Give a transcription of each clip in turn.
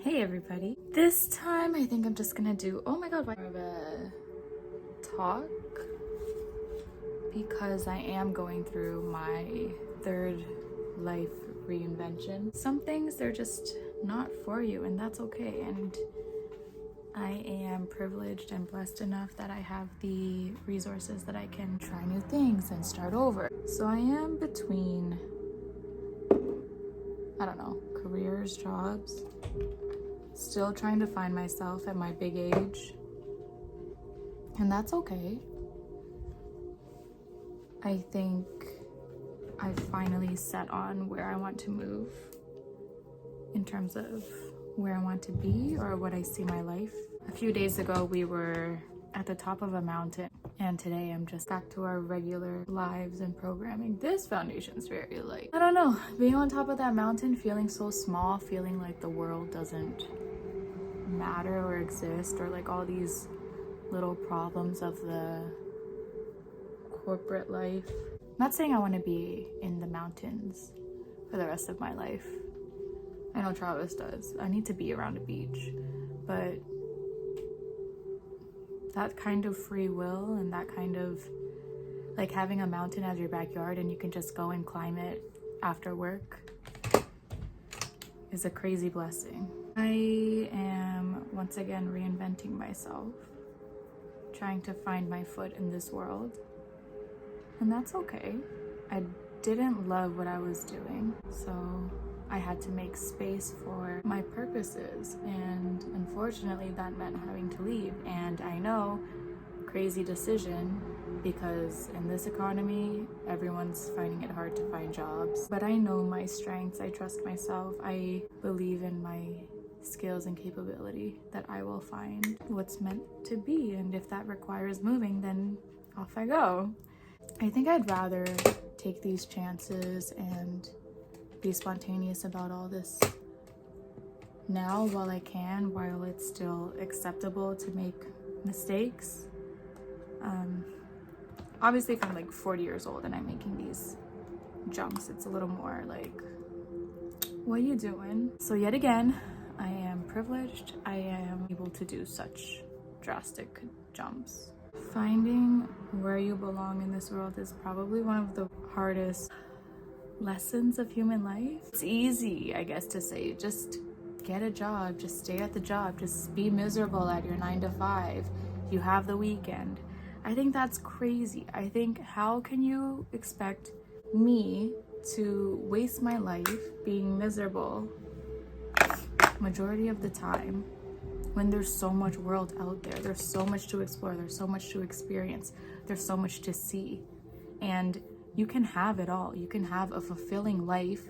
Hey everybody. This time I think I'm just gonna do, oh my god, more of a talk because I am going through my third life reinvention. Some things, they're just not for you, and that's okay. And I am privileged and blessed enough that I have the resources that I can try new things and start over. So I am between, I don't know, careers, jobs, still trying to find myself at my big age, and that's okay. I think I've finally set on where I want to move in terms of where I want to be or what I see my life. A few days ago we were at the top of a mountain, and today I'm just back to our regular lives and programming. This foundation's very light. I don't know, being on top of that mountain, feeling so small, feeling like the world doesn't matter or exist, or like all these little problems of the corporate life. I'm not saying I want to be in the mountains for the rest of my life. I know Travis does. I need to be around a beach, but that kind of free will and that kind of like having a mountain as your backyard and you can just go and climb it after work is a crazy blessing. I am once again reinventing myself, trying to find my foot in this world, and that's okay. I didn't love what I was doing, so I had to make space for my purposes, and unfortunately that meant having to leave. And I know, crazy decision, because in this economy everyone's finding it hard to find jobs, but I know my strengths, I trust myself, I believe in my skills and capability that I will find what's meant to be, and if that requires moving, then off I go. I think I'd rather take these chances and be spontaneous about all this now while I can, while it's still acceptable to make mistakes. Obviously if I'm like 40 years old and I'm making these jumps, it's a little more like, what are you doing? So yet again, I am privileged. I am able to do such drastic jumps. Finding where you belong in this world is probably one of the hardest lessons of human life. It's easy, I guess, to say, just get a job, just stay at the job, just be miserable at your 9 to 5. You have the weekend. I think that's crazy. I think, how can you expect me to waste my life being miserable majority of the time when there's so much world out there, there's so much to explore, there's so much to experience, there's so much to see, and you can have it all. You can have a fulfilling life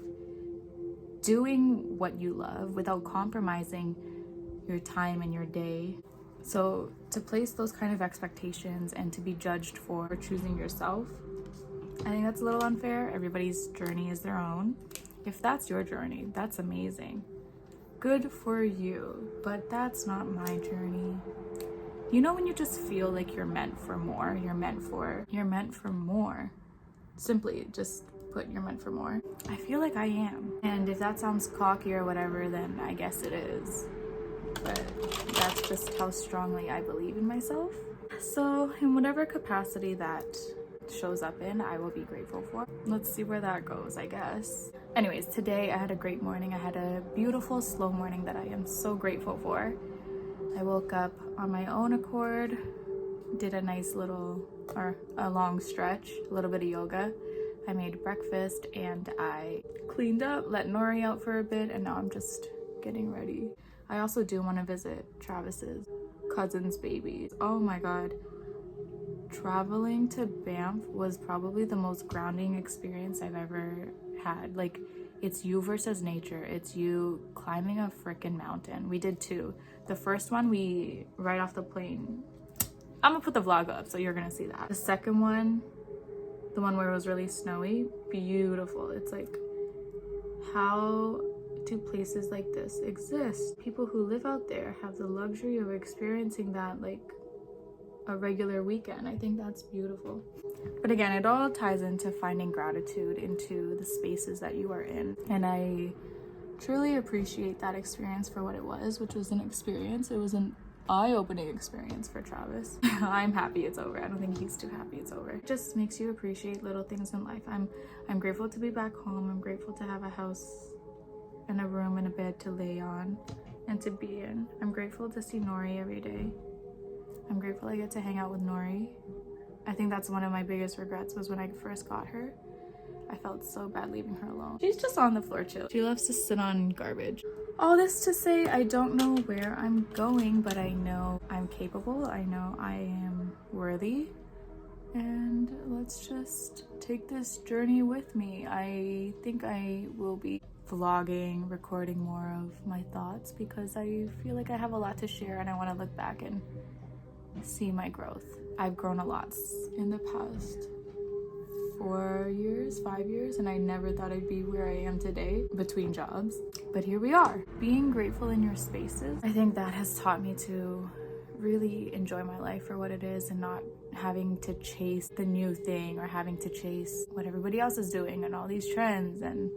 doing what you love without compromising your time and your day. So to place those kind of expectations and to be judged for choosing yourself, I think that's a little unfair. Everybody's journey is their own. If that's your journey, that's amazing. Good for you, but that's not my journey. You know when you just feel like you're meant for more, you're meant for more. Simply just put, you're meant for more. I feel like I am. And if that sounds cocky or whatever, then I guess it is. But that's just how strongly I believe in myself. So in whatever capacity that shows up in, I will be grateful for. Let's see where that goes, I guess. Anyways, today I had a great morning. I had a beautiful slow morning that I am so grateful for. I woke up on my own accord, did a nice little, or a long stretch, a little bit of yoga. I made breakfast and I cleaned up, let Nori out for a bit, and now I'm just getting ready. I also do want to visit Travis's cousin's babies. Oh my god. Traveling to Banff was probably the most grounding experience I've ever had. Like, it's you versus nature. It's you climbing a freaking mountain. We did two. The first one, we, right off the plane, I'm gonna put the vlog up so you're gonna see that. The second one, the one where it was really snowy, beautiful. It's like, how do places like this exist? People who live out there have the luxury of experiencing that like a regular weekend. I think that's beautiful. But again, it all ties into finding gratitude into the spaces that you are in. And I truly appreciate that experience for what it was, which was an experience. It was an eye-opening experience for Travis. I'm happy it's over. I don't think he's too happy it's over. It just makes you appreciate little things in life. I'm grateful to be back home. I'm grateful to have a house and a room and a bed to lay on and to be in. I'm grateful to see Nori every day. I'm grateful I get to hang out with Nori. I think that's one of my biggest regrets was when I first got her. I felt so bad leaving her alone. She's just on the floor chill. She loves to sit on garbage. All this to say, I don't know where I'm going, but I know I'm capable. I know I am worthy. And let's just take this journey with me. I think I will be vlogging, recording more of my thoughts because I feel like I have a lot to share and I want to look back and see my growth. I've grown a lot in the past 4 years, 5 years, and I never thought I'd be where I am today between jobs. But here we are. Being grateful in your spaces, I think that has taught me to really enjoy my life for what it is and not having to chase the new thing or having to chase what everybody else is doing and all these trends. And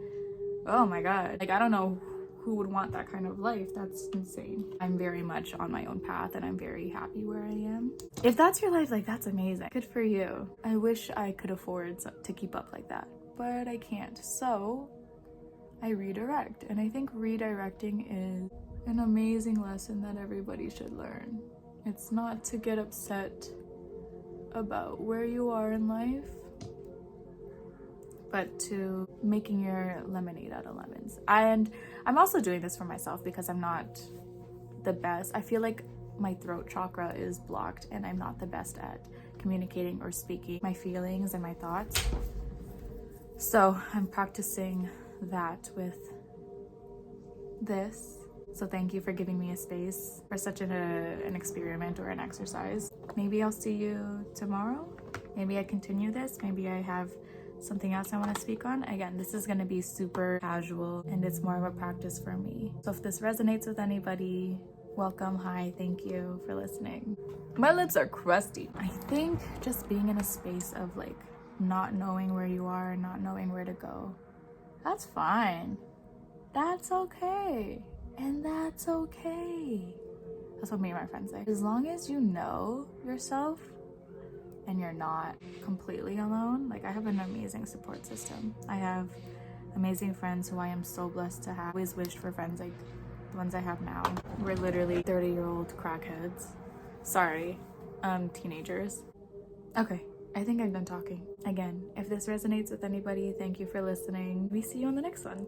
oh my God, like I don't know who would want that kind of life. That's insane. I'm very much on my own path and I'm very happy where I am. If that's your life, like that's amazing. Good for you. I wish I could afford to keep up like that, but I can't. So I redirect. And I think redirecting is an amazing lesson that everybody should learn. It's not to get upset about where you are in life, but to making your lemonade out of lemons. And I'm also doing this for myself because I'm not the best. I feel like my throat chakra is blocked and I'm not the best at communicating or speaking my feelings and my thoughts. So I'm practicing that with this. So thank you for giving me a space for such an experiment or an exercise. Maybe I'll see you tomorrow. Maybe I continue this. Maybe I have something else I want to speak on. Again, this is going to be super casual and it's more of a practice for me. So if this resonates with anybody, welcome. Hi, thank you for listening. My lips are crusty. I think just being in a space of like not knowing where you are, not knowing where to go, that's fine. That's okay. And that's okay. That's what me and my friends say. As long as you know yourself and you're not completely alone. Like I have an amazing support system. I have amazing friends who I am so blessed to have. I always wished for friends like the ones I have now. We're literally 30-year-old crackheads. Sorry, teenagers. Okay, I think I'm done talking. Again, if this resonates with anybody, thank you for listening. We see you on the next one.